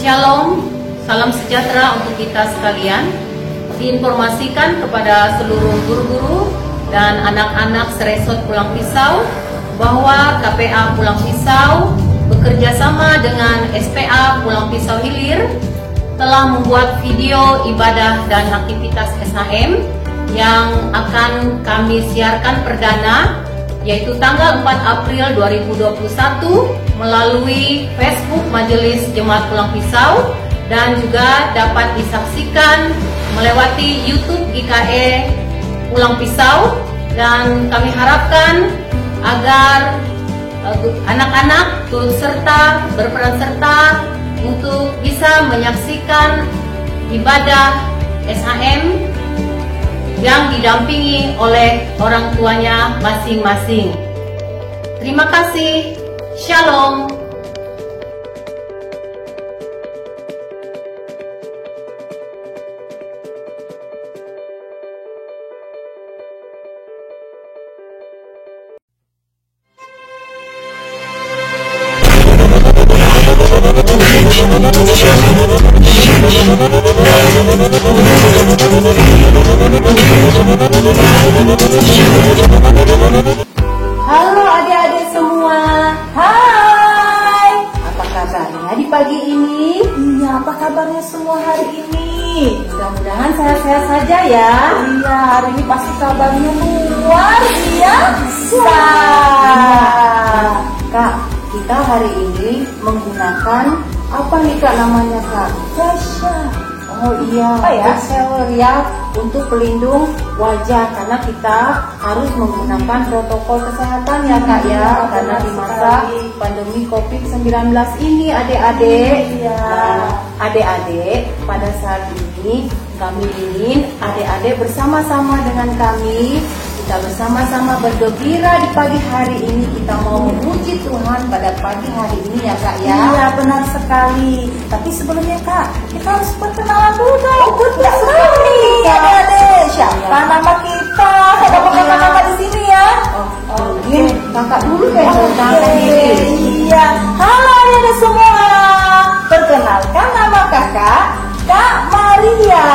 Shalom, salam sejahtera untuk kita sekalian. Diinformasikan kepada seluruh guru-guru dan anak-anak Seresot Pulang Pisau bahwa KPA Pulang Pisau bekerja sama dengan SPA Pulang Pisau Hilir telah membuat video ibadah dan aktivitas SHM yang akan kami siarkan perdana, yaitu tanggal 4 April 2021 melalui Facebook Majelis Jemaat Pulang Pisau dan juga dapat disaksikan melewati YouTube GKE Pulang Pisau. Dan kami harapkan agar anak-anak turut serta, berperan serta untuk bisa menyaksikan ibadah SHM yang didampingi oleh orang tuanya masing-masing. Terima kasih. Shalom. Halo adik-adik semua. Hai. Apa kabarnya di pagi ini? Iya, apa kabarnya semua hari ini? Mudah-mudahan sehat-sehat saja ya. Iya, hari ini pasti kabarnya luar biasa. Kak, kita hari ini menggunakan apa nih Kak namanya Kak? Facial. Oh iya, facial ya, untuk pelindung wajah karena kita harus menggunakan protokol kesehatan ya Kak ya, karena di masa pandemi COVID-19 ini adik-adik. Nah, adik-adik pada saat ini kami ingin adik-adik bersama-sama dengan kami, kita bersama-sama bergembira di pagi hari ini. Kita mau memuji Tuhan pada pagi hari ini ya Kak ya. Iya benar sekali. Tapi sebelumnya Kak, kita harus perkenalan dulu dong. Betul sekali adik-adik. Siapa nama kita? Siapa nama di sini ya? Mungkin kakak dulu deh. Iya. Halo adik-adik semua. Perkenalkan nama kakak, Kak Maria.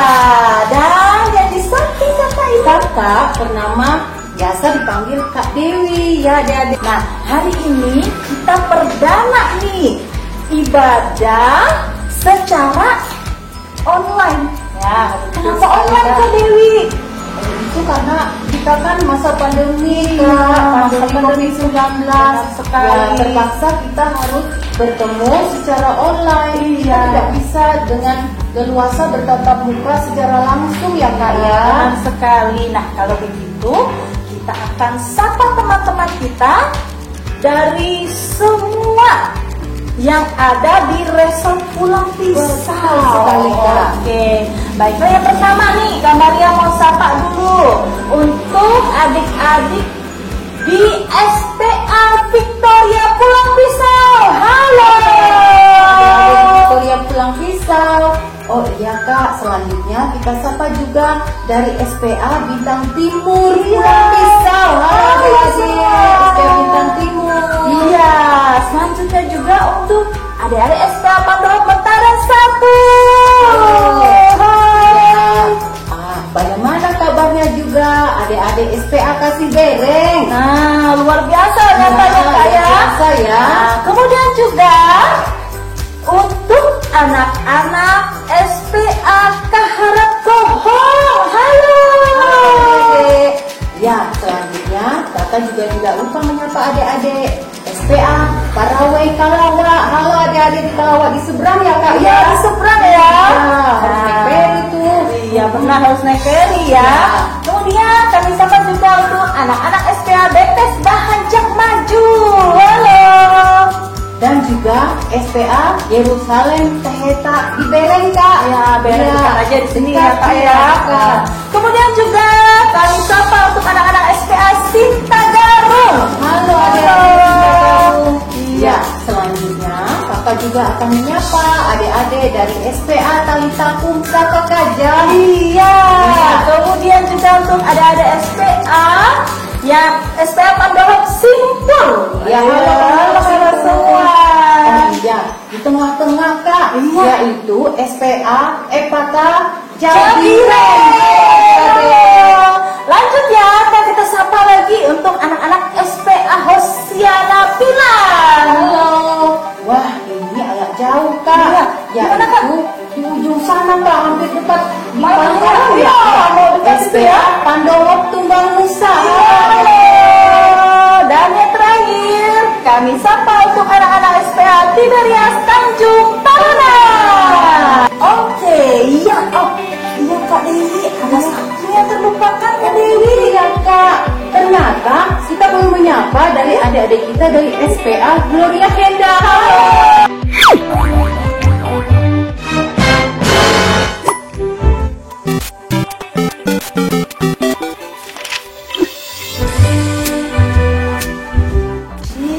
Dan yang di samping kakak ini kakak bernama biasa dipanggil Kak Dewi ya adik-adik. Nah hari ini kita perdana nih ibadah secara online. Ya, kenapa online Kak Dewi? Itu karena kita kan masa pandemi Kak, pandemi 19 sekali. Ya, terpaksa kita harus bertemu secara online. Kita tidak bisa dengan leluasa bertatap muka secara langsung ya Kak ya. Benar sekali. Nah kalau begitu kita akan sapa teman-teman kita dari semua yang ada di Resort Pulang Pisau. Oke, baiklah yang pertama nih, Kak Maria mau sapa dulu untuk adik-adik di SPA Victoria Pulang Pisau. Halo. Victoria Pulang Pisau. Oh iya Kak, selanjutnya kita sapa juga dari SPA Bintang Timur Pulang Pisau. Halo adik-adik SPA Bintang Timur. Iya, selanjutnya juga untuk adik-adik SPA Pandora Mentaran 1. Bagaimana kabarnya juga adik-adik SPA Kasih Bereng? Nah, luar biasa nyatanya Kak ya. Biasa ya. Nah, kemudian juga untuk anak-anak SPA Kaharap Kohong. Halo. Ya, selanjutnya kakak juga tidak lupa menyapa adik-adik SPA Parawai Kalawa. Halo adik-adik di Kalawa di seberang ya Kak ya. Di seberang ya. Harus naik ferry tuh. Iya benar, harus naik ferry ya. Kemudian kami sapa juga untuk anak-anak SPA BPS Bahanjak Maju. Halo. Dan juga SPA Yerusalem Teheta di Bereng Kak. Ya Bereng aja di sini ya Kak ya. Kemudian juga kami sapa untuk anak-anak SPA Sinta Garung. Halo adik-adik. Ya, selanjutnya kakak juga akan menyapa adik-adik dari SPA Talitakum Saka Kajang. Iya. Kemudian juga untuk adik-adik SPA ya SPA Pandora Simpul. Ya, halo semua. Ya, di tengah-tengah Kak, yaitu SPA Epata Jabiren. Lanjut ya, kita sapa lagi untuk anak-anak SPA Hosiana Pilar. Halo. Wah, ini agak jauh Kak. Gimana, Kak? Yaitu di ujung sana Kak, hampir dekat di Mana Pandowo ya? Mau dekat situ SPA ya? Pandowo Tumbang Nusa. Dan yang terakhir, kami sapa untuk anak-anak SPA Tiberias Tanjung Taruna. Oke, iya, iya Kak Dewi, ada satu yang terlupakan Kak Dewi. Iya Kak, ternyata kita belum menyapa dari adik-adik kita dari SPA Gloria Henda.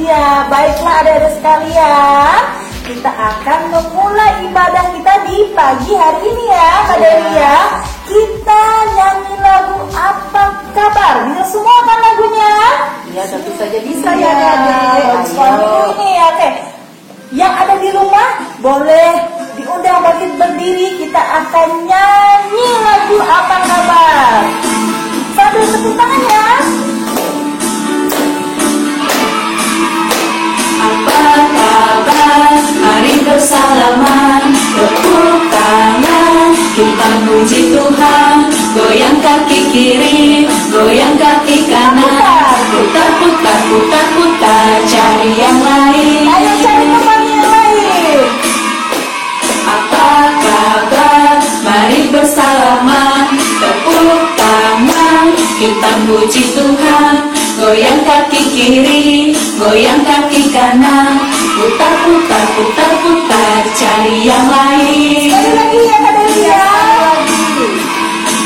Iya, baiklah adik-adik sekalian, kita akan memulai ibadah kita di pagi hari ini ya Kak Dewi ya. Kita nyanyi lagu Apa Kabar. Bisa semua kan lagunya? Iya, tentu saja bisa ya Iya, adik-adik. suami ini ya. Oke, yang ada di rumah boleh diundang bangkit berdiri. Kita akan nyanyi lagu Apa Kabar sambil tepuk tangan ya. Apa kabar? Mari bersalaman, tepuk tangan, kita puji Tuhan. Goyang kaki kiri, goyang kaki kanan, putar putar putar putar, cari yang lain. Ayo cari teman yang lain. Apa kabar? Mari bersalaman, tepuk tangan, kita puji Tuhan. Goyang kaki kiri, goyang kaki kanan, putar putar putar putar, cari yang lain. Sekali lagi ya Kak Dewi ya.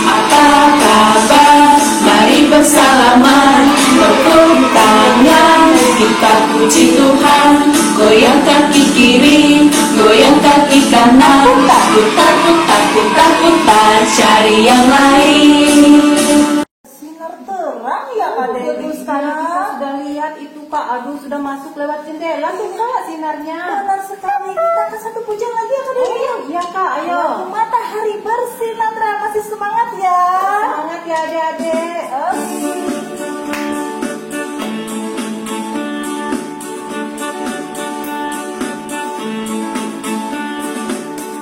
Apa kabar? Mari bersalaman, tepuk tangan, kita puji Tuhan. Goyang kaki kiri, goyang kaki kanan, putar putar putar putar, cari yang lain. Sinar terang ya Kak Dewi. Betul sekali, kita sudah lihat itu Kak. Aduh, sudah masuk lewat jendela tuh Kak sinarnya. Benar sekali. Kita ke satu pujian lagi ya Kak Dewi. Iya Kak, ayo. Matahari bersinar, masih semangat ya. Semangat ya adik-adik.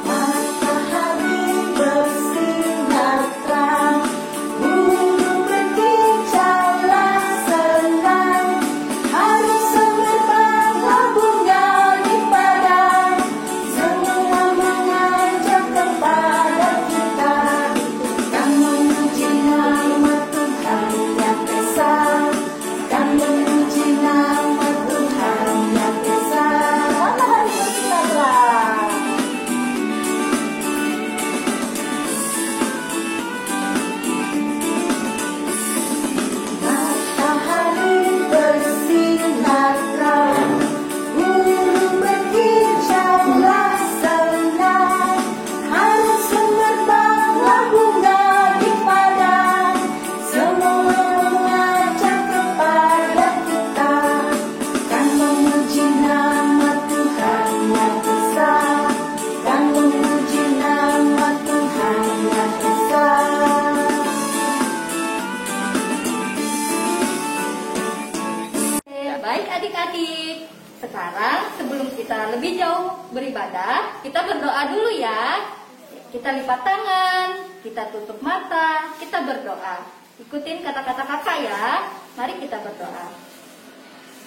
Matahari bersinar terang, burung berkicaulah senang, hari semerbak bunga di padang, semua mengajak kepada kita, kan memuji nama Tuhan yang esa, kan memuji nama Tuhan yang esa. Matahari bersinar terang. Matahari bersinar terang, burung berkicaulah senang, hari semerbaklah bunga di padang, semua mengajak kepada kita, kan memuji nama Tuhan yang esa, kan memuji nama Tuhan yang esa. Baik adik-adik, sekarang sebelum kita lebih jauh beribadah, kita berdoa dulu ya. Kita lipat tangan, kita tutup mata, kita berdoa. Ikutin kata-kata kakak ya. Mari kita berdoa.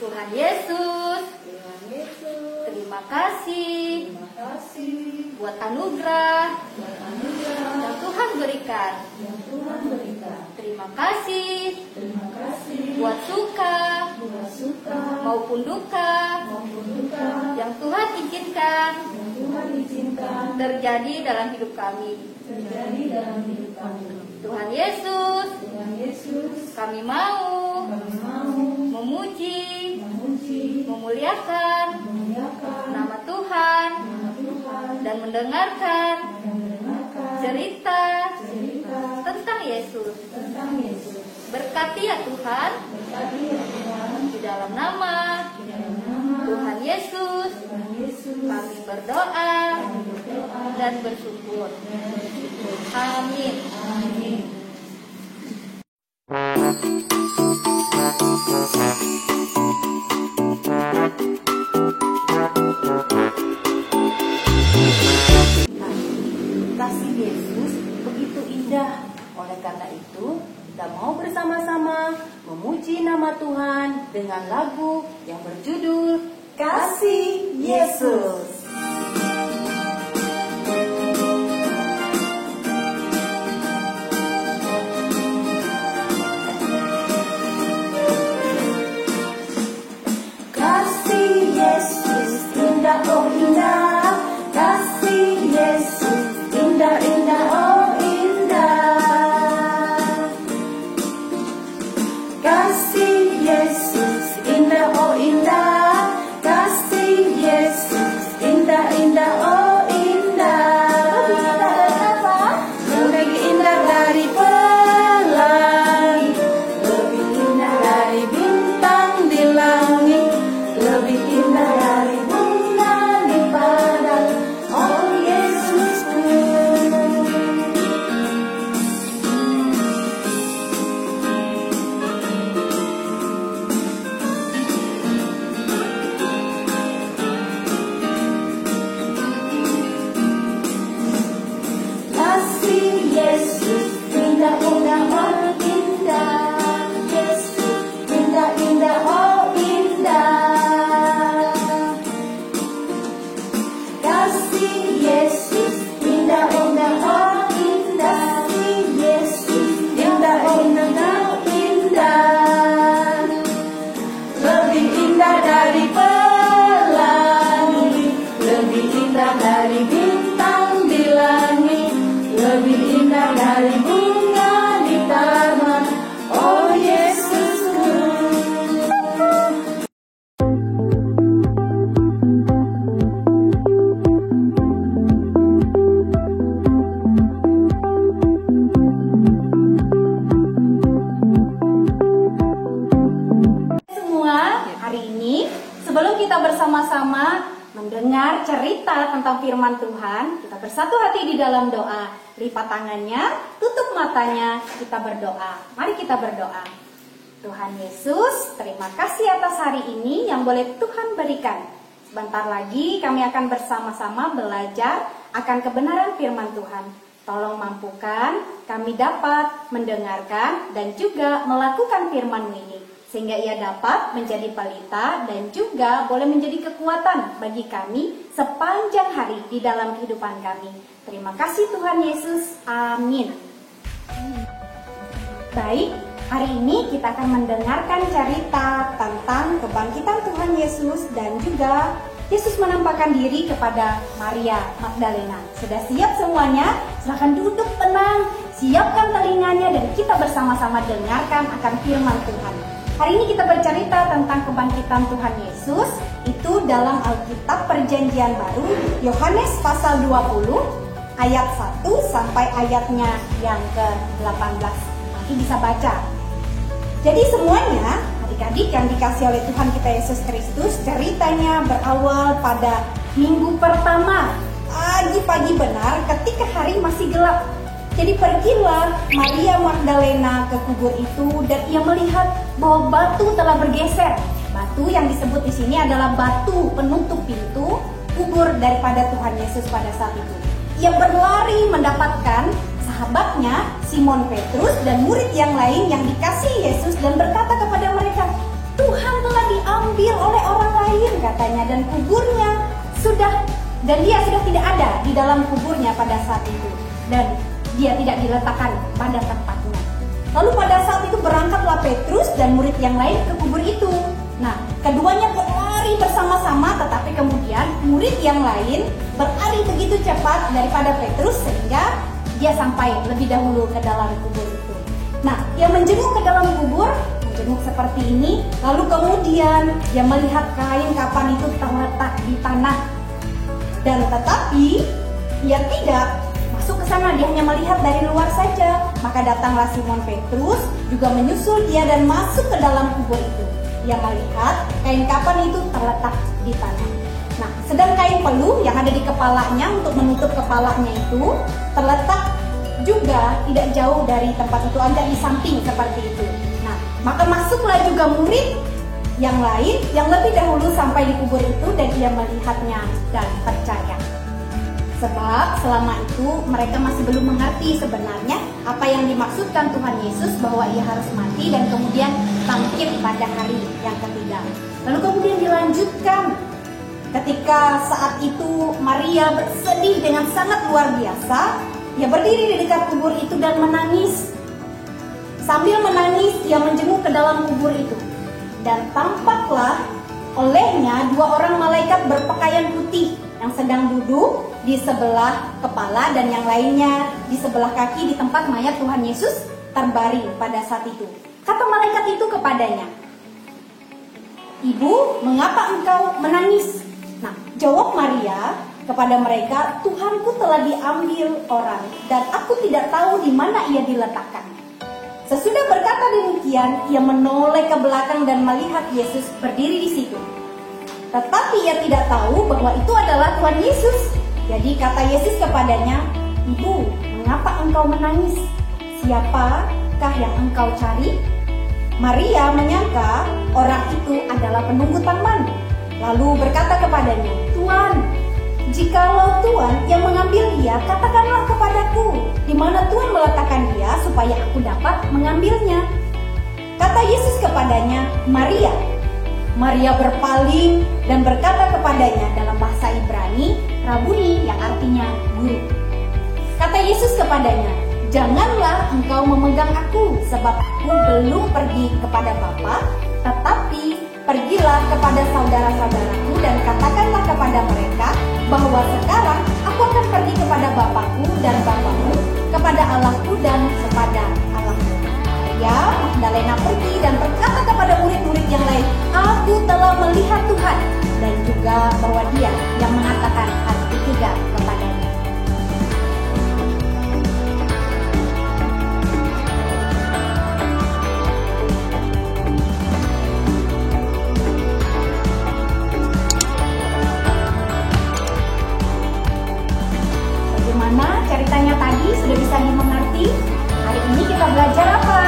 Tuhan Yesus, terima kasih buat anugerah yang Tuhan berikan. Terima kasih buat suka maupun duka yang Tuhan izinkan terjadi dalam hidup kami. Tuhan Yesus, kami mau memuji, memuliakan nama Tuhan dan mendengarkan cerita tentang Yesus. Berkati ya Tuhan, di dalam nama Tuhan Yesus, kami berdoa dan bersyukur. Amin. Kasih Yesus begitu indah. Oleh karena itu, kita mau bersama-sama memuji nama Tuhan dengan lagu yang berjudul Kasih Yesus. Kasih Yesus indah, oh indah. Kasih Yesus indah, indah, oh indah. Kasih Yesus indah, oh indah. Kasih Yesus indah, indah, oh indah. Lebih indah dari pelangi, lebih indah dari bintang di langit, lebih indah dari bunga di padang. Oh Yesusku. Kasih Yesus indah, indah, oh indah. Yesus indah, indah, oh indah. Kasih Yesus indah, indah, oh indah. Kasih Yesus indah, indah, oh indah. Lebih indah dari pelangi, lebih indah dari bintang di langit, lebih indah dari bunga di taman. Oh Yesusku. Semua, hari ini sebelum kita bersama-sama mendengar cerita tentang firman Tuhan, kita bersatu hati di dalam doa. Lipat tangannya, tutup matanya, kita berdoa. Mari kita berdoa. Tuhan Yesus, terima kasih atas hari ini yang boleh Tuhan berikan. Sebentar lagi kami akan bersama-sama belajar akan kebenaran firman Tuhan. Tolong mampukan kami dapat mendengarkan dan juga melakukan firman-Mu ini, sehingga ia dapat menjadi pelita dan juga boleh menjadi kekuatan bagi kami sepanjang hari di dalam kehidupan kami. Terima kasih Tuhan Yesus. Amin. Baik, hari ini kita akan mendengarkan cerita tentang kebangkitan Tuhan Yesus dan juga Yesus menampakkan diri kepada Maria Magdalena. Sudah siap semuanya? Silahkan duduk tenang, siapkan telinganya dan kita bersama-sama dengarkan akan firman Tuhan. Hari ini kita bercerita tentang kebangkitan Tuhan Yesus. Itu dalam Alkitab Perjanjian Baru, Yohanes pasal 20, ayat 1 sampai ayatnya yang ke-18. Nanti bisa baca. Jadi semuanya, adik-adik yang dikasih oleh Tuhan kita Yesus Kristus, ceritanya berawal pada minggu pertama. Pagi-pagi benar ketika hari masih gelap. Jadi pergilah Maria Magdalena ke kubur itu dan ia melihat bahwa batu telah bergeser. Batu yang disebut di sini adalah batu penutup pintu kubur daripada Tuhan Yesus pada saat itu. Ia berlari mendapatkan sahabatnya Simon Petrus dan murid yang lain yang dikasihi Yesus dan berkata kepada mereka, "Tuhan telah diambil oleh orang lain," katanya, dan kuburnya dan dia sudah tidak ada di dalam kuburnya pada saat itu, dan dia tidak diletakkan pada tempatnya. Lalu pada saat itu berangkatlah Petrus dan murid yang lain ke kubur itu. Nah, keduanya berlari bersama-sama, tetapi kemudian murid yang lain berlari begitu cepat daripada Petrus sehingga dia sampai lebih dahulu ke dalam kubur itu. Nah, dia menjenguk ke dalam kubur, menjenguk seperti ini, lalu kemudian dia melihat kain kafan itu terletak di tanah. Dan tetapi dia tidak masuk ke sana, dia hanya melihat dari luar saja. Maka datanglah Simon Petrus juga menyusul dia dan masuk ke dalam kubur itu. ia melihat kain kafan itu terletak di tanah. Nah, sedang kain peluh yang ada di kepalanya untuk menutup kepalanya itu terletak juga tidak jauh dari tempat itu, ada di samping seperti itu. Nah, maka masuklah juga murid yang lain yang lebih dahulu sampai di kubur itu dan ia melihatnya dan percaya. Sebab selama itu mereka masih belum mengerti sebenarnya apa yang dimaksudkan Tuhan Yesus bahwa ia harus mati dan kemudian bangkit pada hari yang ketiga. Lalu kemudian dilanjutkan ketika saat itu Maria bersedih dengan sangat luar biasa. Ia berdiri di dekat kubur itu dan menangis. Sambil menangis ia menjenguk ke dalam kubur itu. Dan tampaklah olehnya 2 orang malaikat berpakaian putih yang sedang duduk di sebelah kepala dan yang lainnya di sebelah kaki di tempat mayat Tuhan Yesus terbaring pada saat itu. Kata malaikat itu kepadanya, "Ibu, mengapa engkau menangis?" Nah, jawab Maria kepada mereka, "Tuhanku telah diambil orang dan aku tidak tahu di mana ia diletakkan." Sesudah berkata demikian, ia menoleh ke belakang dan melihat Yesus berdiri di situ. Tetapi ia tidak tahu bahwa itu adalah Tuhan Yesus. Jadi kata Yesus kepadanya, "Ibu, mengapa engkau menangis? Siapakah yang engkau cari?" Maria menyangka orang itu adalah penunggu taman. Lalu berkata kepadanya, "Tuan, jikalau Tuhan yang mengambil dia, katakanlah kepadaku di mana Tuhan meletakkan dia supaya aku dapat mengambilnya." Kata Yesus kepadanya, "Maria." Maria berpaling dan berkata kepadanya dalam bahasa Ibrani, "Rabuni," yang artinya guru. Kata Yesus kepadanya, "Janganlah engkau memegang aku, sebab aku belum pergi kepada Bapa, tetapi pergilah kepada saudara-saudaraku dan katakanlah kepada mereka bahwa sekarang aku akan pergi kepada Bapakku dan Bapamu, kepada Allahku dan kepada Allahmu." Maria Magdalena pergi dan berkata kepada murid-murid yang lain, "Aku telah melihat Tuhan," dan juga bahwa dia yang mengatakan hal ketiga kepadanya. Bagaimana ceritanya tadi? Sudah bisa dimengerti? Hari ini kita belajar apa?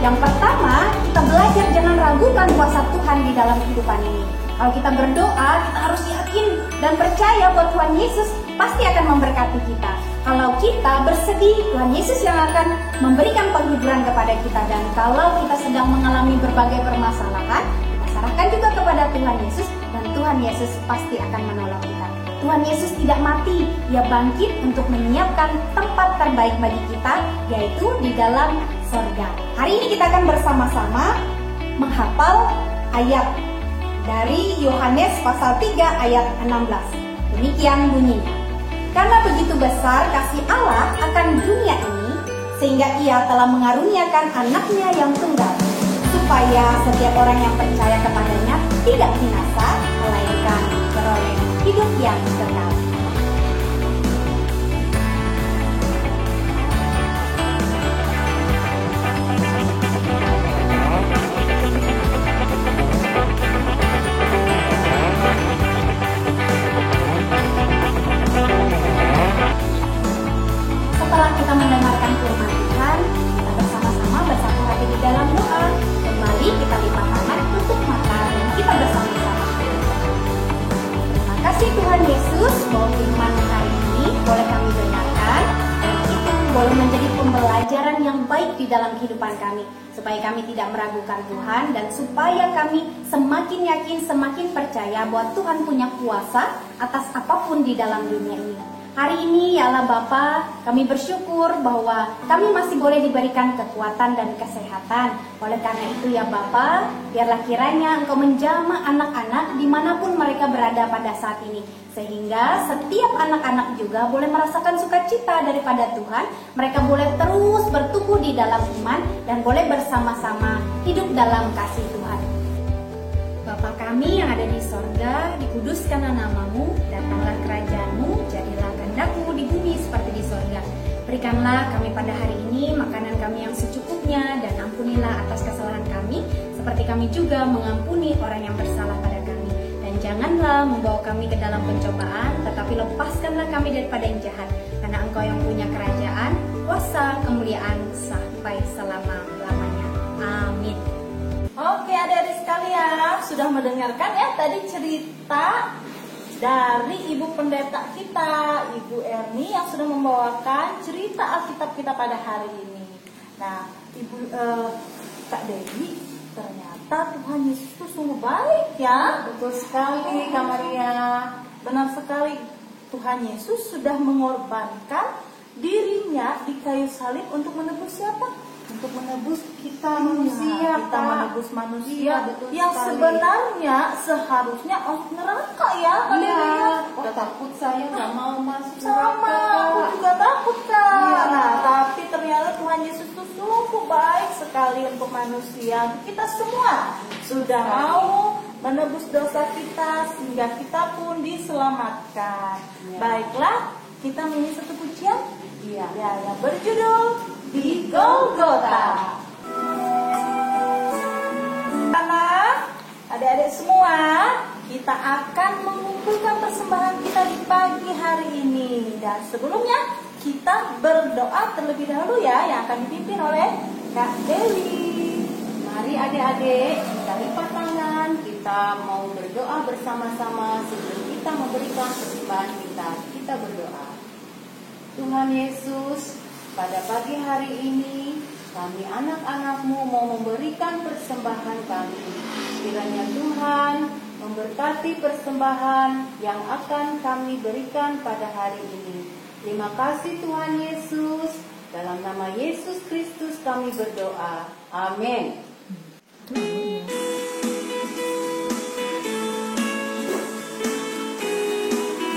Yang pertama, kita belajar jangan ragukan kuasa Tuhan di dalam kehidupan ini. Kalau kita berdoa, kita harus yakin dan percaya bahwa Tuhan Yesus pasti akan memberkati kita. Kalau kita bersedih, Tuhan Yesus yang akan memberikan penghiburan kepada kita. Dan kalau kita sedang mengalami berbagai permasalahan, kita serahkan juga kepada Tuhan Yesus dan Tuhan Yesus pasti akan menolong kita. Tuhan Yesus tidak mati, Ia bangkit untuk menyiapkan tempat terbaik bagi kita, yaitu di dalam sorga. Hari ini kita akan bersama-sama menghafal ayat dari Yohanes pasal 3 ayat 16. Demikian bunyinya. "Karena begitu besar kasih Allah akan dunia ini, sehingga Ia telah mengaruniakan anaknya yang tunggal, supaya setiap orang yang percaya kepadanya tidak binasa, melainkan beroleh hidup yang kekal." Setelah kita mendengarkan firman Tuhan, kita bersama-sama bersatu hati di dalam doa. Kembali kita lipat tangan, tutup mata, dan kita bersama-sama. Terima kasih Tuhan Yesus bahwa firman hari ini boleh kami dengarkan, dan itu boleh menjadi pembelajaran yang baik di dalam kehidupan kami, supaya kami tidak meragukan Tuhan, dan supaya kami semakin yakin, semakin percaya bahwa Tuhan punya kuasa atas apapun di dalam dunia ini. Hari ini ya Allah Bapa, kami bersyukur bahwa kami masih boleh diberikan kekuatan dan kesehatan. Oleh karena itu ya Bapa, biarlah kiranya Engkau menjamah anak-anak dimanapun mereka berada pada saat ini. Sehingga setiap anak-anak juga boleh merasakan sukacita daripada Tuhan. Mereka boleh terus bertumbuh di dalam iman dan boleh bersama-sama hidup dalam kasih Tuhan. Bapa kami yang ada di sorga, dikuduskanlah namamu, datanglah kerajaanmu, jadilah kehendakmu di bumi seperti di sorga. Berikanlah kami pada hari ini makanan kami yang secukupnya, dan ampunilah atas kesalahan kami, seperti kami juga mengampuni orang yang bersalah pada kami. Dan janganlah membawa kami ke dalam pencobaan, tetapi lepaskanlah kami daripada yang jahat. Karena Engkau yang punya kerajaan, kuasa, kemuliaan sampai selama-lamanya. Amin. Oke, adik-adik sekalian, sudah mendengarkan ya tadi cerita dari Ibu Pendeta kita, Ibu Erni, yang sudah membawakan cerita Alkitab kita pada hari ini. Nah, Kak Dewi, ternyata Tuhan Yesus itu sungguh baik ya. Betul sekali, Kak Maria. Benar sekali, Tuhan Yesus sudah mengorbankan dirinya di kayu salib untuk menebus siapa? Untuk menebus kita manusia, Kita Kak. menebus manusia Iya, betul yang sekali. sebenarnya seharusnya orang neraka ya. Iya, takut saya nggak mau masuk Sama, neraka. aku juga takut Kak. Iya. Nah, tapi ternyata Tuhan Yesus itu sungguh baik sekali untuk manusia. Kita semua sudah mau menebus dosa kita sehingga kita pun diselamatkan. Iya. Baiklah, kita menyanyi satu pujian. Iya. Ya, yang berjudul Di Golgota. Anak, adik-adik semua, kita akan mengumpulkan persembahan kita di pagi hari ini. Dan sebelumnya kita berdoa terlebih dahulu ya, yang akan dipimpin oleh Kak Dewi. Mari adik-adik, kita lipat tangan, kita mau berdoa bersama-sama sebelum kita memberikan persembahan kita. Kita berdoa. Tuhan Yesus, pada pagi hari ini, kami anak-anak-Mu mau memberikan persembahan kami. Kiranya Tuhan memberkati persembahan yang akan kami berikan pada hari ini. Terima kasih Tuhan Yesus. Dalam nama Yesus Kristus kami berdoa. Amin.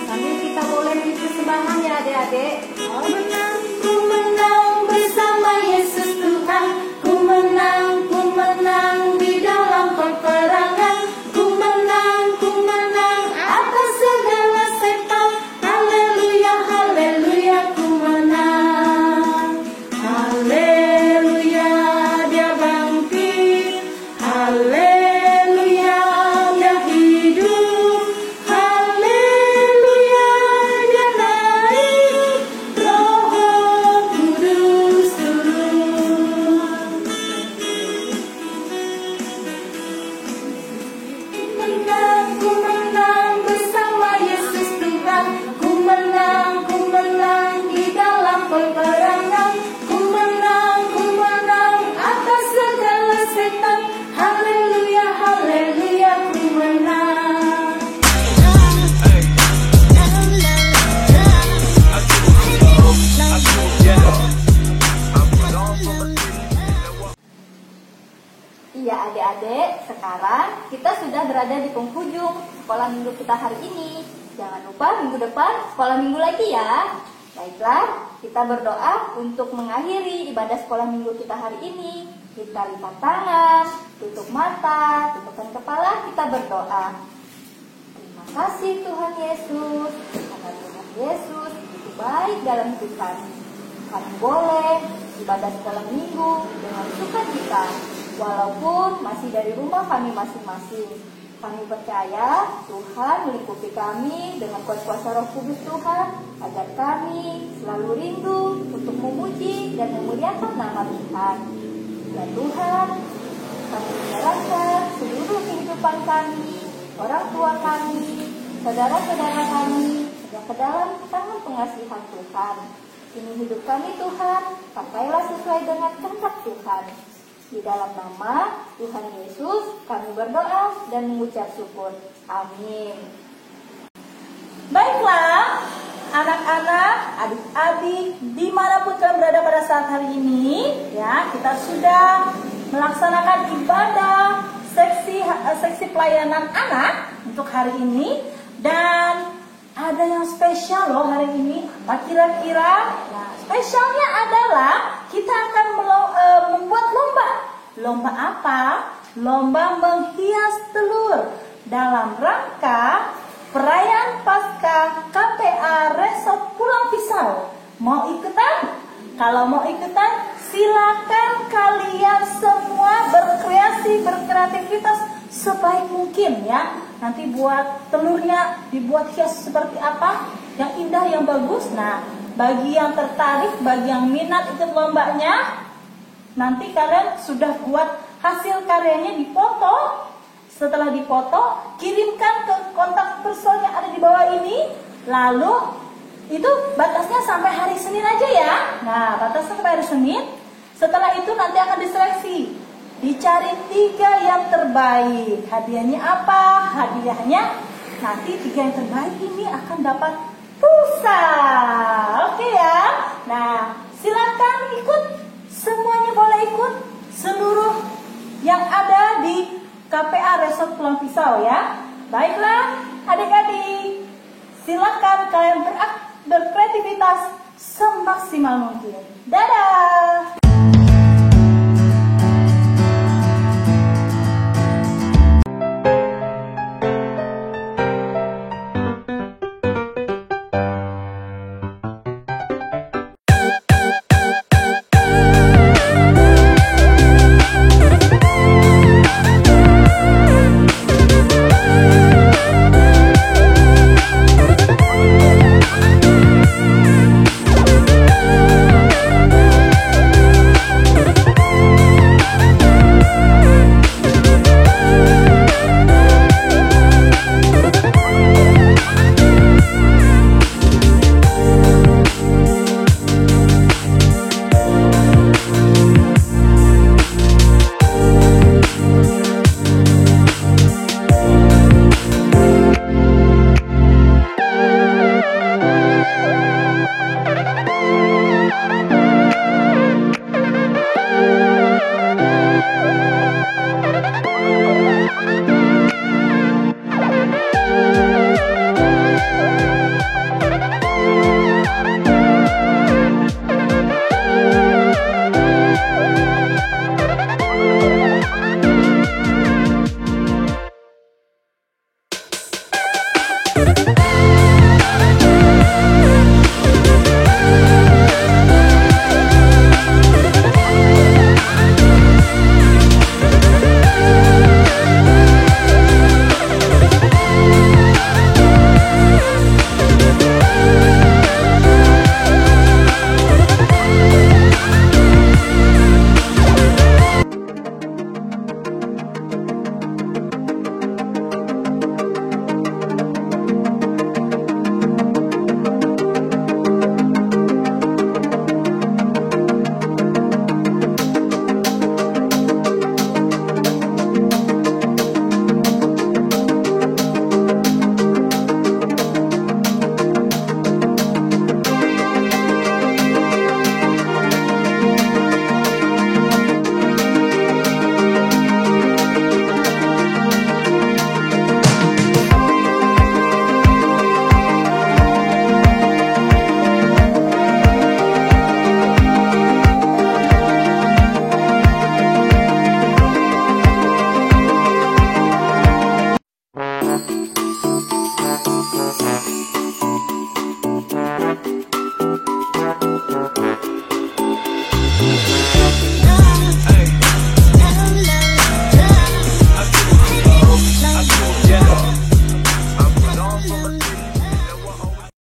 Sambil kita boleh beri persembahan ya adik-adik. Ku menang bersama Yesus Tuhan. Ku menang di dalam peperangan. Ku menang atas segala setan. Haleluya, haleluya, ku menang. Haleluya, dia bangkit. Haleluya, dia hidup. Haleluya, dia naik. Roh Kudus turun. Ku menang bersama Yesus Tuhan. Ku menang di dalam peperangan. Ku menang atas segala setan. Haleluya, haleluya, ku menang. Iya adik-adik, sekarang kita sudah berada di penghujung sekolah minggu kita hari ini. Jangan lupa minggu depan sekolah minggu lagi ya. Baiklah, kita berdoa untuk mengakhiri ibadah sekolah minggu kita hari ini. Kita lipat tangan, tutup mata, tutupkan kepala, kita berdoa. Terima kasih Tuhan Yesus, karena Tuhan Yesus begitu baik dalam hidup kami. Kami boleh ibadah sekolah minggu dengan sukacita, walaupun masih dari rumah kami masing-masing. Kami percaya Tuhan meliputi kami dengan kuasa Roh Kudus Tuhan, agar kami selalu rindu untuk memuji dan memuliakan nama Tuhan. Ya Tuhan, kami menyerahkan seluruh kehidupan kami, orang tua kami, saudara-saudara kami, ke dalam tangan pengasihan Tuhan. Ini hidup kami Tuhan, pakailah sesuai dengan kehendak Tuhan. Di dalam nama Tuhan Yesus kami berdoa dan mengucap syukur. Amin. Baiklah, anak-anak, adik-adik, dimanapun kalian berada pada saat hari ini, ya kita sudah melaksanakan ibadah seksi pelayanan anak untuk hari ini, dan ada yang spesial loh hari ini. Apa kira-kira? Nah, spesialnya adalah kita akan membuat lomba. Lomba apa? Lomba menghias telur dalam rangka perayaan Paskah KPA Resort Pulang Pisau. Mau ikutan? Kalau mau ikutan, silakan kalian semua berkreasi berkreativitas sebaik mungkin ya. Nanti buat telurnya dibuat hias seperti apa, yang indah, yang bagus. Nah, bagi yang tertarik, bagi yang minat ikut lombanya, nanti kalian sudah buat hasil karyanya dipoto. Setelah dipoto, kirimkan ke kontak person yang ada di bawah ini. Lalu itu batasnya sampai hari Senin aja ya. Nah, batasnya sampai hari Senin. Setelah itu nanti akan diseleksi. Dicari 3 yang terbaik. Hadiahnya apa? Hadiahnya nanti 3 yang terbaik ini akan dapat pulsa. Oke ya. Nah, silakan ikut. Semuanya boleh ikut. Seluruh yang ada di KPA Resort Pulang Pisau ya. Baiklah adik-adik, silakan kalian berkreativitas semaksimal mungkin. Dadah. From a